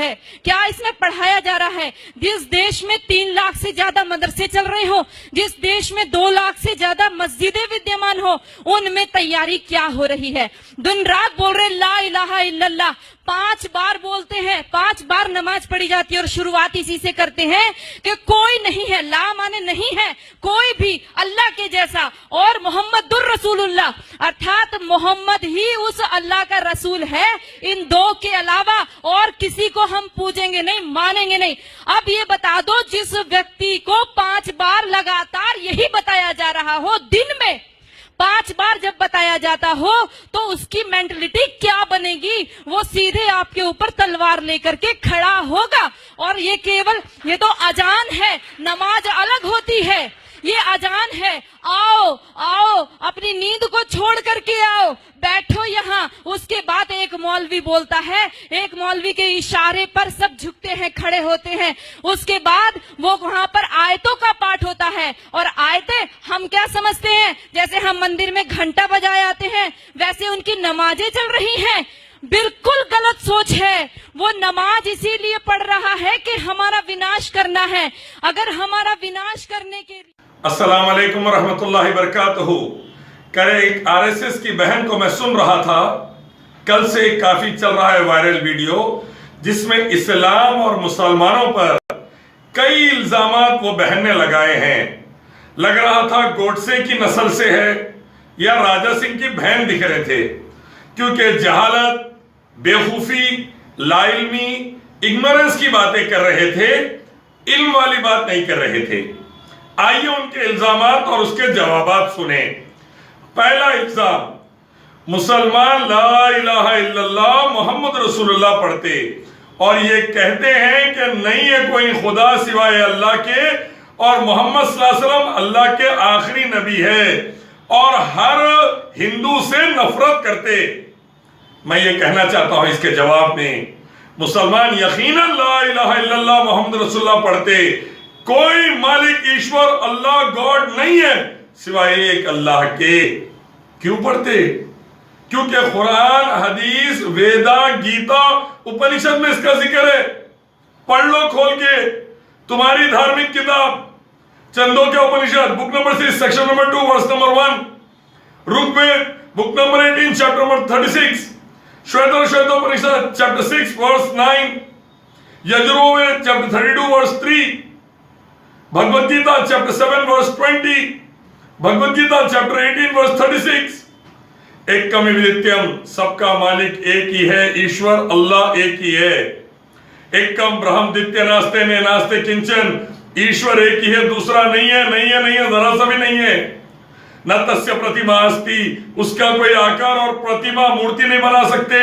है, क्या इसमें पढ़ाया जा रहा है? जिस देश में 3 लाख से ज्यादा मदरसे चल रहे हो, जिस देश में 2 लाख से ज्यादा मस्जिदें विद्यमान हो, उनमें तैयारी क्या हो रही है? दिन रात बोल रहे ला इलाहा इल्लल्लाह, 5 बार बोलते हैं, 5 बार नमाज पढ़ी जाती है और शुरुआत इसी से करते हैं कि कोई नहीं है, ला माने नहीं है कोई भी अल्लाह के जैसा, और मोहम्मदुर रसूलुल्लाह अर्थात मोहम्मद ही उस अल्लाह का रसूल है, इन 2 के अलावा और किसी को हम पूजेंगे नहीं, मानेंगे नहीं। अब ये बता दो, जिस व्यक्ति को 5 बार लगातार यही बताया जा रहा हो, दिन में 5 बार जब बताया जाता हो, तो उसकी मेंटलिटी क्या बनेगी? वो सीधे आपके ऊपर तलवार लेकर के खड़ा होगा। और ये केवल, ये तो अजान है, नमाज अलग होती है, ये अजान है। आओ आओ, अपनी नींद को छोड़ करके आओ, बैठो यहाँ। उसके बाद एक मौलवी बोलता है, एक मौलवी के इशारे पर सब झुकते हैं, खड़े होते हैं। उसके बाद वो वहां पर आयतों का पाठ होता है, और आयतें हम क्या समझते हैं, जैसे हम मंदिर में घंटा बजाए आते हैं, वैसे उनकी नमाजें चल रही हैं। बिल्कुल गलत सोच है। वो नमाज इसीलिए पढ़ रहा है कि हमारा विनाश करना है। अगर हमारा विनाश करने के लिए अस्सलाम वालेकुम रहमतुल्लाहि बरकातहू। करे एक आरएसएस की बहन को मैं सुन रहा था, कल से काफी चल रहा है वायरल वीडियो, जिसमें इस्लाम और मुसलमानों पर कई इल्जामात वो बहन ने लगाए हैं। लग रहा था गोडसे की नस्ल से है या राजा सिंह की बहन दिख रहे थे, क्योंकि जहालत, बेवकूफी, लाइल्मी, इग्नोरेंस की बातें कर रहे थे, इल्म वाली बात नहीं कर रहे थे। आइए उनके इल्जामात और उसके जवाबात सुने। पहला इल्जाम, मुसलमान ला इलाहा इल्लल्लाह मोहम्मद रसूलुल्लाह पढ़ते और ये कहते हैं कि नहीं है कोई खुदा सिवाय अल्लाह के, और मोहम्मद सल्लल्लाहु अलैहि वसल्लम अल्लाह के आखिरी नबी है, और हर हिंदू से नफरत करते। मैं ये कहना चाहता हूं इसके जवाब में, मुसलमान यकीनन ला इलाहा इल्लल्लाह मोहम्मद रसूलुल्लाह पढ़ते। कोई मालिक, ईश्वर, अल्लाह, गॉड नहीं है सिवाय एक अल्लाह के। क्यों पढ़ते? क्योंकि कुरान, हदीस, वेदा, गीता, उपनिषद में इसका जिक्र है। पढ़ लो खोल के, तुम्हारी धार्मिक किताब Chandogya Upanishad book number 6 section number 2 verse number 1, Rigveda book number 18 chapter number 36, Shvetopanishad chapter 6 verse 9, Yajurveda chapter 32 verse 3, Bhagavad Gita chapter 7 verse 20, Bhagavad Gita chapter 18 verse 36। एकम सबका मालिक एक ही है, ईश्वर अल्लाह एक ही है। एकम ब्रह्म द्वितीय नास्ते में नास्ते किंचन, ईश्वर एक ही है, दूसरा नहीं है, नहीं है, नहीं है, जरा सा भी नहीं है। न तस्य प्रतिमा अस्ति, उसका कोई आकार और प्रतिमा मूर्ति नहीं बना सकते।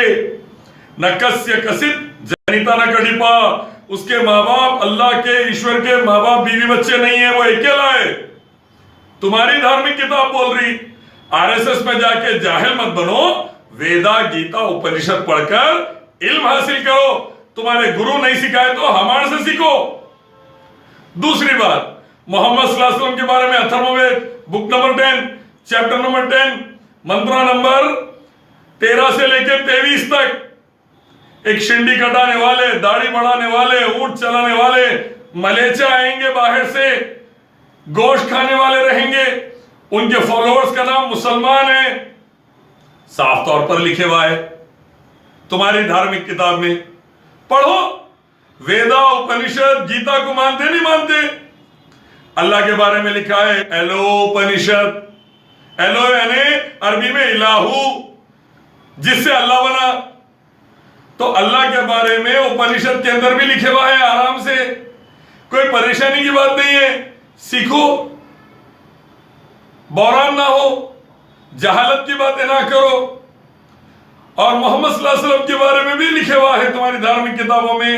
न कस्य कसित जनिता न कडिपा, उसके माँ बाप, अल्लाह के, ईश्वर के माँ बाप, बीवी बच्चे नहीं है, वो अकेला है। तुम्हारी धार्मिक किताब बोल रही, आरएसएस में जाके जाहिल मत बनो, वेदा, गीता, उपनिषद पढ़कर इल्म हासिल करो। तुम्हारे गुरु नहीं सिखाए तो हमारे से सीखो। दूसरी बात, मोहम्मद सल्लल्लाहु अलैहि वसल्लम के बारे में Atharvaveda book number 10 chapter number 10 मंत्रा नंबर 13 से लेकर 23 तक, एक शिंडी कटाने वाले, दाढ़ी बढ़ाने वाले, ऊंट चलाने वाले, मलेचा आएंगे बाहर से, गोश्त खाने वाले रहेंगे, उनके फॉलोअर्स का नाम मुसलमान है, साफ तौर पर लिखे हुआ है तुम्हारी धार्मिक किताब में। पढ़ो, वेदा, उपनिषद, गीता को मानते नहीं मानते? अल्लाह के बारे में लिखा है एलो उपनिषद, एलो यानी अरबी में इलाहू, जिससे अल्लाह बना। तो अल्लाह के बारे में उपनिषद के अंदर भी लिखे हुआ है, आराम से, कोई परेशानी की बात नहीं है। सीखो, बौरान ना हो, जहालत की बातें ना करो। और मोहम्मद सल्लल्लाहु अलैहि वसल्लम के बारे में भी लिखे हुआ है तुम्हारी धार्मिक किताबों में।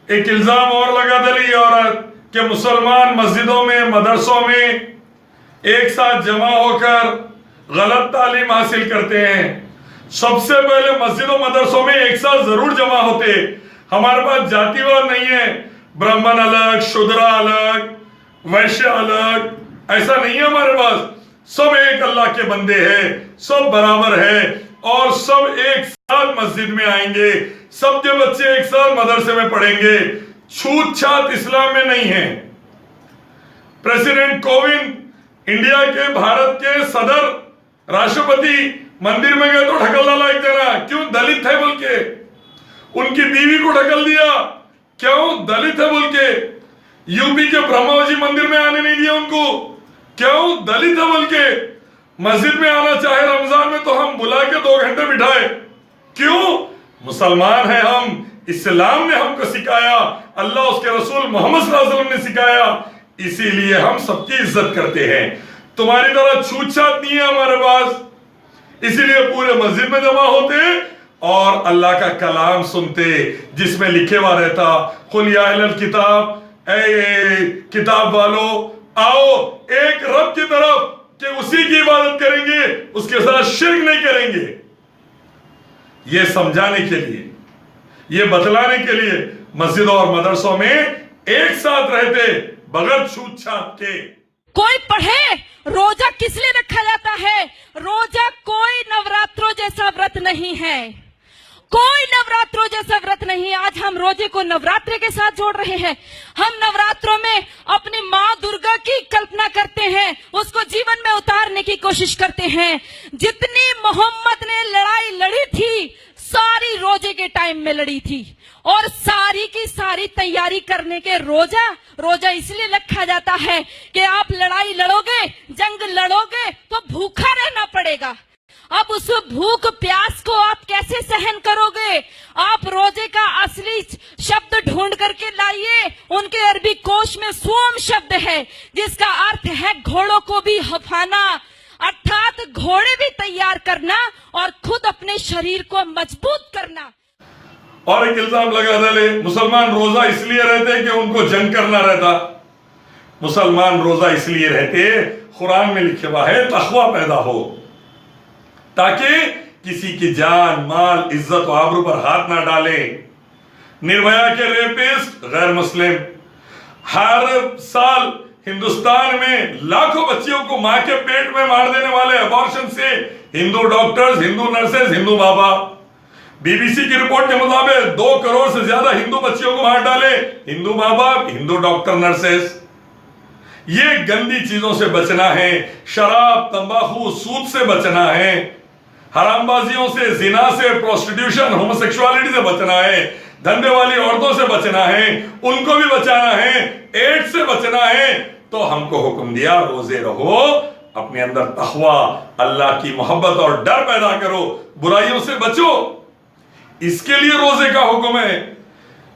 एक इल्जाम और लगा दली औरत कि मुसलमान मस्जिदों में, मदरसों में एक साथ जमा होकर गलत तालीम हासिल करते हैं। सबसे पहले मस्जिदों मदरसों में एक साथ जरूर जमा होते। हमारे पास जातिवाद नहीं है, ब्राह्मण अलग, शूद्र अलग, वैश्य अलग, ऐसा नहीं है हमारे पास। सब एक अल्लाह के बंदे हैं, सब बराबर है। और सब एक साथ मस्जिद में आएंगे, सबके बच्चे एक साथ मदरसे में पढ़ेंगे। छूत छात इस्लाम में नहीं है। प्रेसिडेंट कोविंद इंडिया के, भारत के सदर राष्ट्रपति मंदिर में गए तो ढकल डाला एक जना, क्यों? दलित है बोल के। उनकी बीवी को ढकल दिया, क्यों? दलित है बोल के। यूपी के ब्रह्माजी मंदिर में आने नहीं दिया उनको, क्यों? दलित है बोल के। मस्जिद में आना चाहे रमजान में तो हम बुला के 2 घंटे बिठाए, क्यों? मुसलमान है हम, इस्लाम ने हमको सिखाया, अल्लाह उसके रसूल मोहम्मद सल्लल्लाहु अलैहि वसल्लम ने सिखाया, इसीलिए हम सबकी इज्जत करते हैं। तुम्हारी तरह छूत छात नहीं है हमारे पास, इसीलिए पूरे मस्जिद में जमा होते और अल्लाह का कलाम सुनते, जिसमें लिखे हुआ रहता, कुल या अहलल किताब, ए किताब वालों आओ एक रब की तरफ कि उसी की इबादत करेंगे, उसके साथ शिर्क नहीं करेंगे। यह समझाने के लिए, यह बतलाने के लिए मस्जिद और मदरसों में एक साथ रहते बगैर छूत छात के। कोई पढ़े रोजा किस लिए रखा जाता है? रोजा कोई नवरात्रों जैसा व्रत नहीं है, कोई नवरात्रों जैसा व्रत नहीं है। आज हम रोजे को नवरात्रि के साथ जोड़ रहे हैं। हम नवरात्रों में अपनी माँ दुर्गा की कल्पना करते हैं, उसको जीवन में उतारने की कोशिश करते हैं। जितनी मोहम्मद ने लड़ाई लड़ी थी, सारी रोजे के टाइम में लड़ी थी, और सारी की सारी तैयारी करने के रोजा इसलिए रखा जाता है कि आप लड़ाई लड़ोगे, जंग लड़ोगे तो भूखा रहना पड़ेगा। अब उस भूख प्यास को आप कैसे सहन करोगे? आप रोजे का असली शब्द ढूंढ करके लाइए। उनके अरबी कोश में सोम शब्द है, जिसका अर्थ है घोड़ों को भी हफाना, अर्थात घोड़े भी तैयार करना और खुद अपने शरीर को मजबूत करना। और एक इल्जाम लगा डाले, मुसलमान रोजा इसलिए रहते कि उनको जंग करना रहता। मुसलमान रोजा इसलिए रहते, कुरान में लिखा हुआ है तकवा पैदा हो, ताकि किसी की जान माल इज्जत और आबरू पर हाथ ना डाले। निर्भया के रेपिस्ट गैर मुस्लिम, हर साल हिंदुस्तान में लाखों बच्चियों को मां के पेट में मार देने वाले अबॉर्शन से हिंदू डॉक्टर्स, हिंदू नर्सेज, हिंदू माँ बाप। बीबीसी की रिपोर्ट के मुताबिक 2 करोड़ से ज्यादा हिंदू बच्चियों को मार डाले हिंदू माँ बाप, हिंदू डॉक्टर, नर्सेज। ये गंदी चीजों से बचना है, शराब, तंबाकू, सूद से बचना है, हरामबाजियों से, जिना से, प्रोस्टिट्यूशन, होमोसेक्सुअलिटी से बचना है, धंधे वाली औरतों से बचना है, उनको भी बचाना है, एड्स से बचना है। तो हमको हुक्म दिया रोजे रहो, अपने अंदर तकवा, अल्लाह की मोहब्बत और डर पैदा करो, बुराइयों से बचो। इसके लिए रोजे का हुक्म है।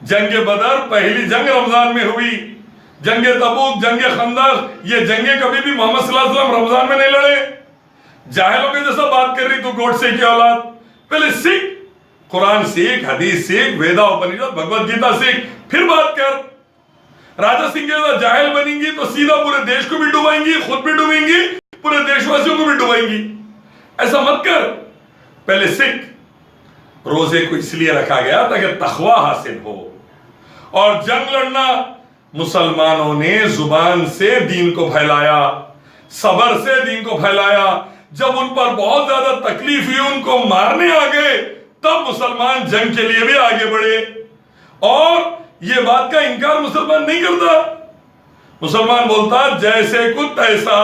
जंग बदर पहली जंग रमजान में हुई, जंग तबूक, जंग खंदक, ये जंगे कभी भी मोहम्मद सल्लल्लाहु अलैहि वसल्लम रमजान में नहीं लड़े। जाहिलों के जैसा बात कर रही तू गोडसे की औलाद, पहले सीख, कुरान सीख, हदीस सीख, वेदा उपनिषद, भगवत गीता सीख, फिर बात कर। राजा सिंह के जैसा जाहिल बनेंगी तो सीधा पूरे देश को भी डुबाएंगी, खुद भी डूबेंगी, पूरे देशवासियों को भी डुबाएंगी। ऐसा मत कर, पहले सीख। रोजे को इसलिए रखा गया ताकि तकवा हासिल हो। और जंग लड़ना, मुसलमानों ने जुबान से दीन को फैलाया, सबर से दीन को फैलाया। जब उन पर बहुत ज्यादा तकलीफ हुई, उनको मारने आ गए, तब मुसलमान जंग के लिए भी आगे बढ़े। और यह बात का इंकार मुसलमान नहीं करता। मुसलमान बोलता जैसे कुछ तैसा,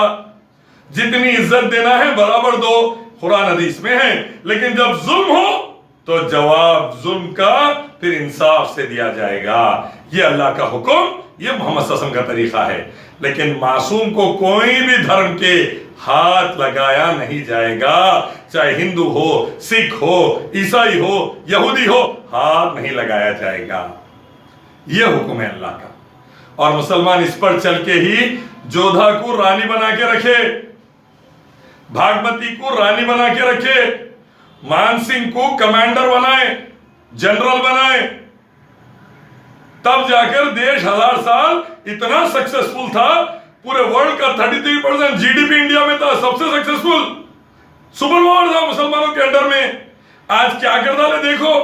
जितनी इज्जत देना है बराबर दो, कुरान हदीस में है। लेकिन जब जुल्म हो तो जवाब जुल्म का फिर इंसाफ से दिया जाएगा। ये अल्लाह का हुक्म, ये मोहम्मद सल्लल्लाहु अलैहि वसल्लम का तरीका है। लेकिन मासूम को कोई भी धर्म के हाथ लगाया नहीं जाएगा, चाहे हिंदू हो, सिख हो, ईसाई हो, यहूदी हो, हाथ नहीं लगाया जाएगा। यह हुक्म है अल्लाह का। और मुसलमान इस पर चल के ही जोधा को रानी बना के रखे, भागमती को रानी बना के रखे, मान सिंह को कमांडर बनाए, जनरल बनाए। तब जाकर देश 1000 साल इतना सक्सेसफुल था। पूरे वर्ल्ड का 33% जीडीपी इंडिया में था, सबसे सक्सेसफुल सुपर पावर था मुसलमानों के अंडर में। आज क्या कर डाले देखो,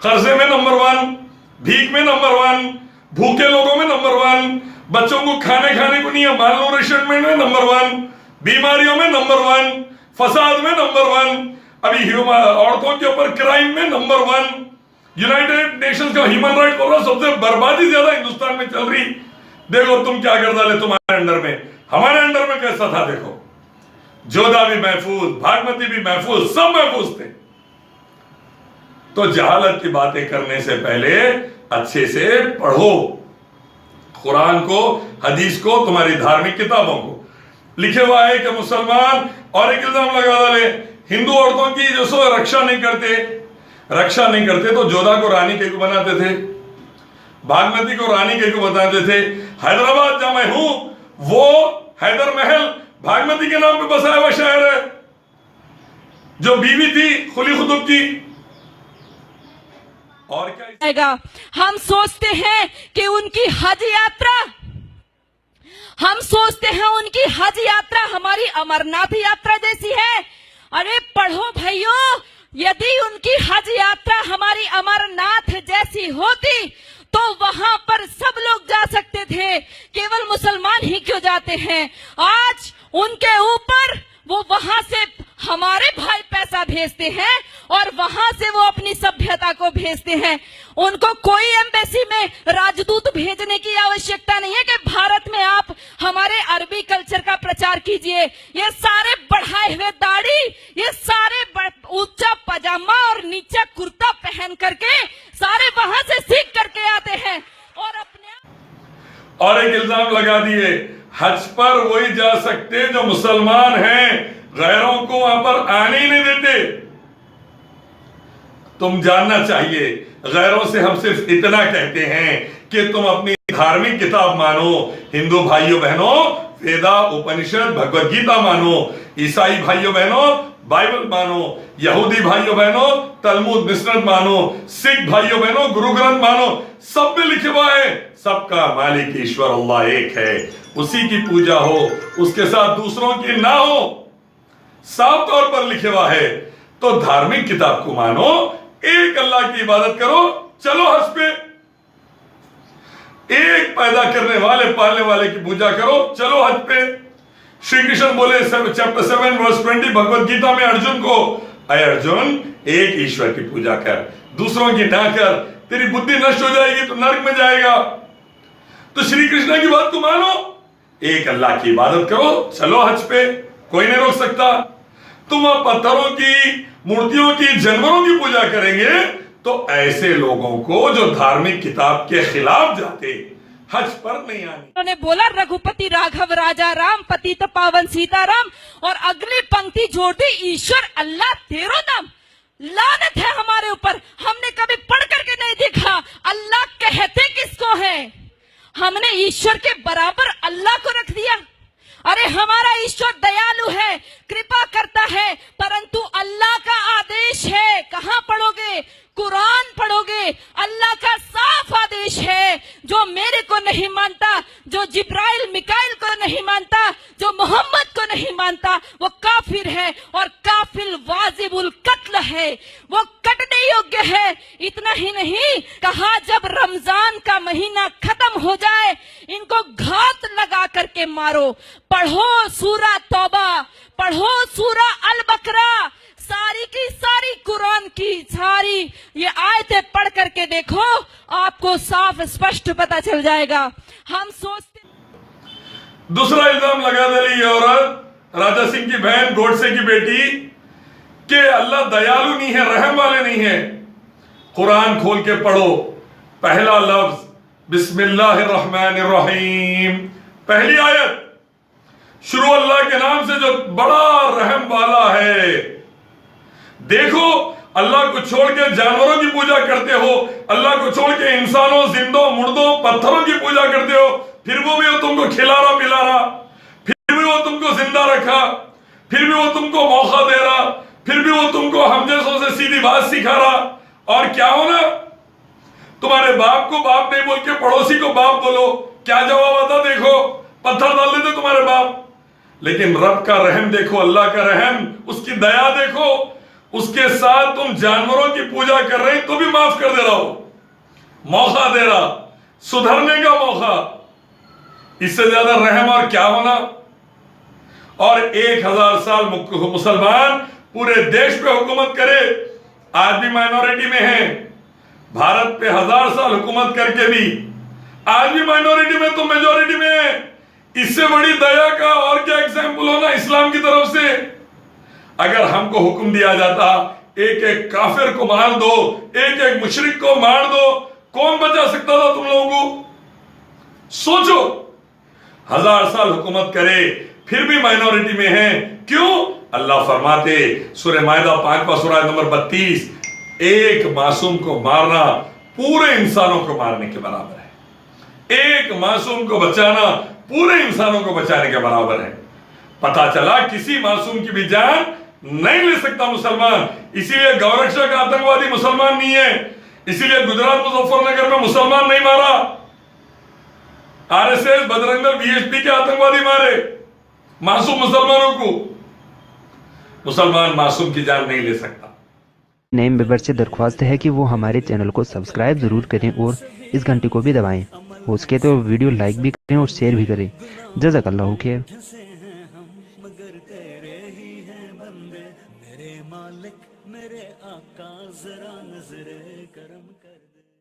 कर्जे में नंबर 1, भीख में नंबर 1, भूखे लोगों में नंबर 1, बच्चों को खाने को नहीं है, मालन्यूट्रिशन में नंबर 1, बीमारियों में नंबर 1, फसाद में नंबर 1। अभी औरतों के ऊपर क्राइम में नंबर 1, यूनाइटेड नेशंस का ह्यूमन राइट बोल रहा सबसे बर्बादी ज्यादा हिंदुस्तान में चल रही। देखो तुम क्या कर डाले तुम्हारे अंडर में, हमारे अंडर में कैसा था। देखो जोधा भी महफूज, भागमती भी महफूज, सब महफूज थे। तो जहालत की बातें करने से पहले अच्छे से पढ़ो कुरान को, हदीस को, तुम्हारी धार्मिक किताबों को। लिखे हुआ है कि मुसलमान, और एक इल्जाम लगा डाले हिंदू औरतों की जो सो रक्षा नहीं करते तो जोधा को रानी के को बनाते थे, भागमती को रानी के को बनाते थे। हैदराबाद जहां मैं हूं वो हैदर महल भागमती के नाम पे बसाया हुआ शहर है, जो बीवी थी खुली खुतुब की। और क्या हम सोचते हैं कि उनकी हज यात्रा हमारी अमरनाथ यात्रा जैसी है। अरे पढ़ो भाइयों, यदि उनकी हज यात्रा हमारी अमरनाथ जैसी होती तो वहां पर सब लोग जा सकते थे, केवल मुसलमान ही क्यों जाते हैं। आज उनके ऊपर वो वहां से हमारे भाई पैसा भेजते हैं और वहां से वो अपनी सभ्यता को भेजते हैं। उनको कोई एम्बेसी में राजदूत भेजने की आवश्यकता नहीं है कि भारत में आप हमारे अरबी कल्चर का प्रचार कीजिए। ये सारे बढ़ाए हुए दाढ़ी, ये सारे ऊंचा पजामा और नीचा कुर्ता पहन करके सारे वहां से सीख करके आते हैं और अपने। और एक इल्जाम लगा दिए हज पर वही जा सकते जो मुसलमान हैं, गैरों को वहां पर आने ही नहीं देते। तुम जानना चाहिए, गैरों से हम सिर्फ इतना कहते हैं कि तुम अपनी धार्मिक किताब मानो। हिंदू भाइयों बहनों वेदा, उपनिषद, भगवत गीता मानो। ईसाई भाइयों बहनों बाइबल मानो। यहूदी भाइयों बहनों तलमुद मिस्नद मानो। सिख भाइयों बहनों गुरु ग्रंथ मानो। सब में लिखे हुआ है सबका मालिक ईश्वर अल्लाह एक है, उसी की पूजा हो, उसके साथ दूसरों की ना हो, साफ तौर पर लिखे हुआ है। तो धार्मिक किताब को मानो, एक अल्लाह की इबादत करो, चलो हज पे। एक पैदा करने वाले पालने वाले की पूजा करो, चलो हज पे। श्री कृष्ण बोले चैप्टर 7 वर्स 20 भगवत गीता में अर्जुन को, अय अर्जुन एक ईश्वर की पूजा कर, दूसरों की ना कर, तेरी बुद्धि नष्ट हो जाएगी तो नरक में जाएगा। तो श्री कृष्ण की बात को मानो, एक अल्लाह की इबादत करो, चलो हज पे, कोई नहीं रोक सकता। तुम अब पत्थरों की, मूर्तियों की, जानवरों की पूजा करेंगे तो ऐसे लोगों को जो धार्मिक किताब के खिलाफ जाते हज पर नहीं आने। उन्होंने बोला रघुपति राघव राजा राम, पतित पावन सीताराम, और अगली पंक्ति जोड़ दी ईश्वर अल्लाह तेरो नाम। लानत है हमारे ऊपर, हमने कभी पढ़ करके नहीं देखा अल्लाह कहते किसको है। हमने ईश्वर के बराबर अल्लाह को रख दिया। अरे हमारा ईश्वर दयालु है, कृपा करता है, परंतु अल्लाह का आदेश है। कहां पढ़ोगे? कुरान पढ़ोगे। अल्लाह का साफ आदेश है, जो मेरे को नहीं मानता, जो जिब्राइल मिकाइल को नहीं मानता, जो मोहम्मद को नहीं मानता, वो काफिर है और काफिर वाजिबुल कत्ल है, वो कटने योग्य है। इतना ही नहीं कहा, जब रमजान का महीना खत्म हो जाए इनको घात लगा करके मारो। पढ़ो सूरा तौबा, पढ़ो सूरा अल बकरा, सारी की सारी कुरान की सारी ये आयतें पढ़ करके देखो, आपको साफ स्पष्ट पता चल जाएगा। हम सोचते। दूसरा इल्जाम लगा दे औरत राजा सिंह की बहन, गोडसे की बेटी, कि अल्लाह दयालु नहीं है, रहम वाले नहीं है। कुरान खोल के पढ़ो, पहला लफ्ज बिस्मिल्लाहिर्रहमानिर्रहीम, पहली आयत, शुरू अल्लाह के नाम से जो बड़ा रहम वाला है। देखो अल्लाह को छोड़ के जानवरों की पूजा करते हो, अल्लाह को छोड़ के इंसानों, जिंदों, मुर्दों, पत्थरों की पूजा करते हो, फिर वो भी वो तुमको खिला रहा पिला रहा, फिर भी वो तुमको जिंदा रखा, फिर भी वो तुमको मौका दे रहा, फिर भी वो तुमको हम जैसों से सीधी बात सिखा रहा। और क्या होना, तुम्हारे बाप को बाप नहीं बोल के पड़ोसी को बाप बोलो, क्या जवाब आता देखो, पत्थर डाल देते तुम्हारे बाप। लेकिन रब का रहम देखो, अल्लाह का रहम, उसकी दया देखो, उसके साथ तुम जानवरों की पूजा कर रहे तो भी माफ कर दे रहा हो, मौका दे रहा, सुधरने का मौका। इससे ज्यादा रहम और क्या होना। और 1000 साल मुसलमान पूरे देश पे हुकूमत करे, आज भी माइनॉरिटी में है। भारत पे 1000 साल हुकूमत करके भी आज भी माइनॉरिटी में तो मेजॉरिटी में है। इससे बड़ी दया का और क्या एग्जाम्पल होना इस्लाम की तरफ से। अगर हमको हुक्म दिया जाता एक एक काफिर को मार दो, एक एक मुशरिक को मार दो, कौन बचा सकता था तुम लोगों को? सोचो, 1000 साल हुकूमत करे फिर भी माइनॉरिटी में है। क्यों? अल्लाह फरमाते सूरह मायदा 5वां सूरा नंबर 32, एक मासूम को मारना पूरे इंसानों को मारने के बराबर है। एक मासूम को बचाना पूरे इंसानों को बचाने के बराबर है। पता चला किसी मासूम की भी जान नहीं ले सकता मुसलमान, इसीलिए गौरक्षा का आतंकवादी मुसलमान नहीं है, इसीलिए गुजरात मुजफ्फरनगर में मुसलमान नहीं मारा, आरएसएस बजरंग दल बीएसपी के आतंकवादी मारे मासूम मुसलमानों को। मुसलमान मासूम की जान नहीं ले सकता। नए मेंबर से दरख्वास्त है कि वो हमारे चैनल को सब्सक्राइब ज़रूर करें और इस घंटी को भी दबाएं। हो सके तो वीडियो लाइक भी करें और शेयर भी करें। जज़ाकल्लाहु खैर। मेरे मालिक मेरे आका जरा नजरे करम कर दे।